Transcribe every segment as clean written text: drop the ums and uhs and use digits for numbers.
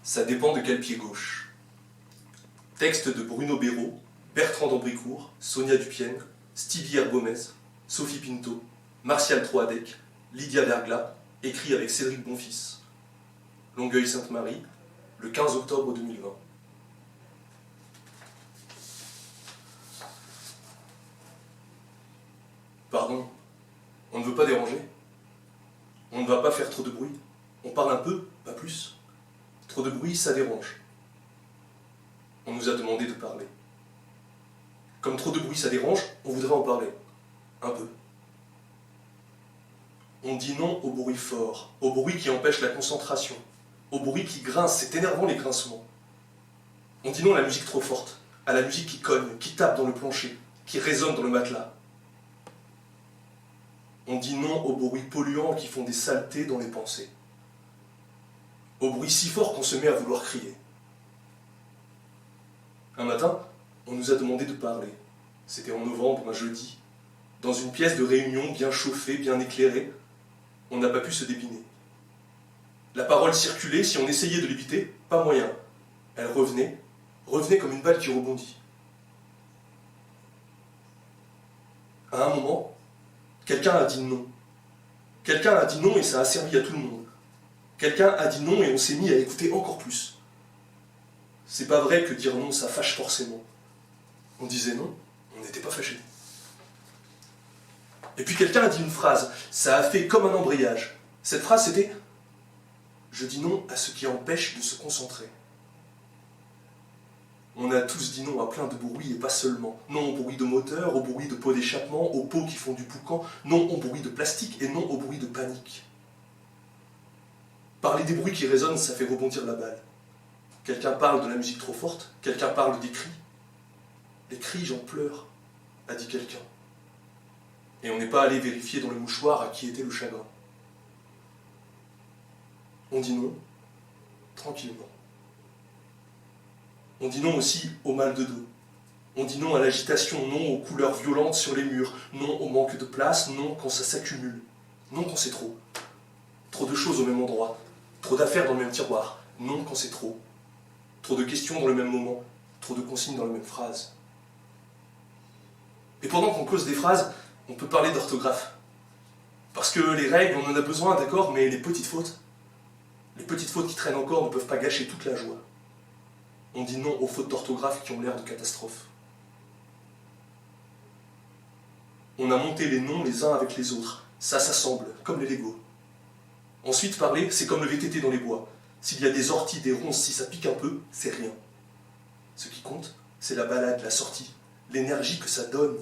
Ça dépend de quel pied gauche. Texte de Bruno Béraud, Bertrand d'Ambricourt, Sonia Dupienne, Stevie Herbomez, Sophie Pinto, Martial Troadec, Lydia Verglas, écrit avec Cédric Bonfils. Longueuil-Sainte-Marie, le 15 octobre 2020. Pardon, on ne veut pas déranger. On ne va pas faire trop de bruit. On parle un peu, pas plus. Trop de bruit, ça dérange. On nous a demandé de parler. Comme trop de bruit, ça dérange, on voudrait en parler. Un peu. On dit non au bruit fort, au bruit qui empêche la concentration, au bruit qui grince, c'est énervant les grincements. On dit non à la musique trop forte, à la musique qui cogne, qui tape dans le plancher, qui résonne dans le matelas. On dit non aux bruits polluants qui font des saletés dans les pensées. Au bruit si fort qu'on se met à vouloir crier. Un matin, on nous a demandé de parler. C'était en novembre, un jeudi. Dans une pièce de réunion bien chauffée, bien éclairée, on n'a pas pu se dépiner. La parole circulait, si on essayait de l'éviter, pas moyen. Elle revenait comme une balle qui rebondit. À un moment, quelqu'un a dit non. Quelqu'un a dit non et ça a servi à tout le monde. Quelqu'un a dit non et on s'est mis à écouter encore plus. C'est pas vrai que dire non, ça fâche forcément. On disait non, on n'était pas fâchés. Et puis quelqu'un a dit une phrase, ça a fait comme un embrayage. Cette phrase c'était « Je dis non à ce qui empêche de se concentrer ». On a tous dit non à plein de bruits et pas seulement. Non au bruit de moteur, au bruit de pots d'échappement, aux pots qui font du boucan, non au bruit de plastique et non au bruit de panique. Parler des bruits qui résonnent, ça fait rebondir la balle. Quelqu'un parle de la musique trop forte, quelqu'un parle des cris. Les cris, j'en pleure, a dit quelqu'un. Et on n'est pas allé vérifier dans le mouchoir à qui était le chagrin. On dit non, tranquillement. On dit non aussi au mal de dos. On dit non à l'agitation, non aux couleurs violentes sur les murs, non au manque de place, non quand ça s'accumule, non quand c'est trop. Trop de choses au même endroit, trop d'affaires dans le même tiroir, non quand c'est trop. Trop de questions dans le même moment, trop de consignes dans la même phrase. Et pendant qu'on cause des phrases, on peut parler d'orthographe. Parce que les règles, on en a besoin, d'accord, mais les petites fautes qui traînent encore ne peuvent pas gâcher toute la joie. On dit non aux fautes d'orthographe qui ont l'air de catastrophe. On a monté les noms les uns avec les autres. Ça s'assemble, comme les Legos. Ensuite, parler, c'est comme le VTT dans les bois. S'il y a des orties, des ronces, si ça pique un peu, c'est rien. Ce qui compte, c'est la balade, la sortie, l'énergie que ça donne.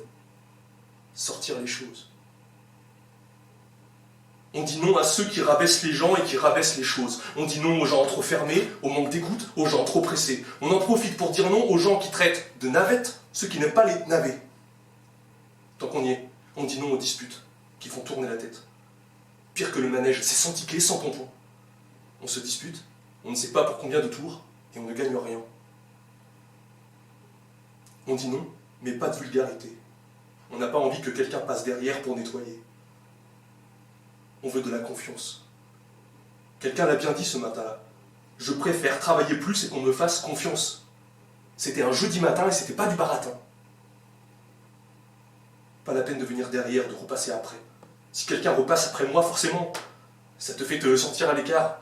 Sortir les choses. On dit non à ceux qui rabaissent les gens et qui rabaissent les choses. On dit non aux gens trop fermés, au manque d'écoute, aux gens trop pressés. On en profite pour dire non aux gens qui traitent de navettes ceux qui n'aiment pas les navets. Tant qu'on y est, on dit non aux disputes qui font tourner la tête. Pire que le manège, c'est sans ticket, sans pompon. On se dispute, on ne sait pas pour combien de tours, et on ne gagne rien. On dit non, mais pas de vulgarité. On n'a pas envie que quelqu'un passe derrière pour nettoyer. On veut de la confiance. Quelqu'un l'a bien dit ce matin-là. Je préfère travailler plus et qu'on me fasse confiance. C'était un jeudi matin et c'était pas du baratin. Pas la peine de venir derrière, de repasser après. Si quelqu'un repasse après moi, forcément, ça te fait te sentir à l'écart.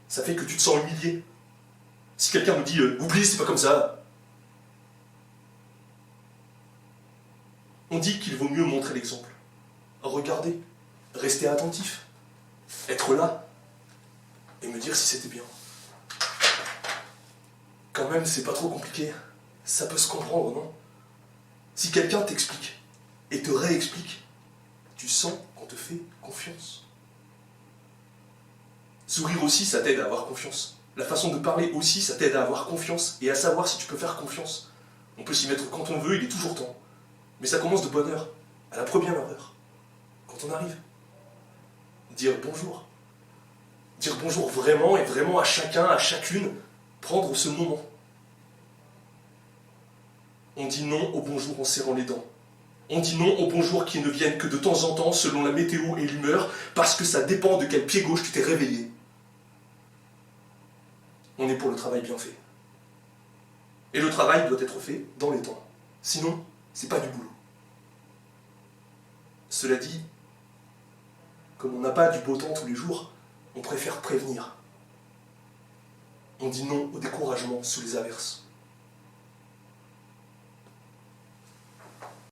Ça fait que tu te sens humilié. Si quelqu'un nous dit « Oublie, c'est pas comme ça », on dit qu'il vaut mieux montrer l'exemple. Regarder, rester attentif, être là, et me dire si c'était bien. Quand même, c'est pas trop compliqué. Ça peut se comprendre, non? Si quelqu'un t'explique, et te réexplique, tu sens qu'on te fait confiance. Sourire aussi, ça t'aide à avoir confiance. La façon de parler aussi, ça t'aide à avoir confiance, et à savoir si tu peux faire confiance. On peut s'y mettre quand on veut, il est toujours temps. Mais ça commence de bonne heure, à la première heure, quand on arrive. Dire bonjour. Dire bonjour vraiment et vraiment à chacun, à chacune, prendre ce moment. On dit non au bonjour en serrant les dents. On dit non aux bonjours qui ne viennent que de temps en temps selon la météo et l'humeur, parce que ça dépend de quel pied gauche tu t'es réveillé. on est pour le travail bien fait. Et le travail doit être fait dans les temps. Sinon, c'est pas du boulot. Cela dit, comme on n'a pas du beau temps tous les jours, on préfère prévenir. On dit non au découragement sous les averses.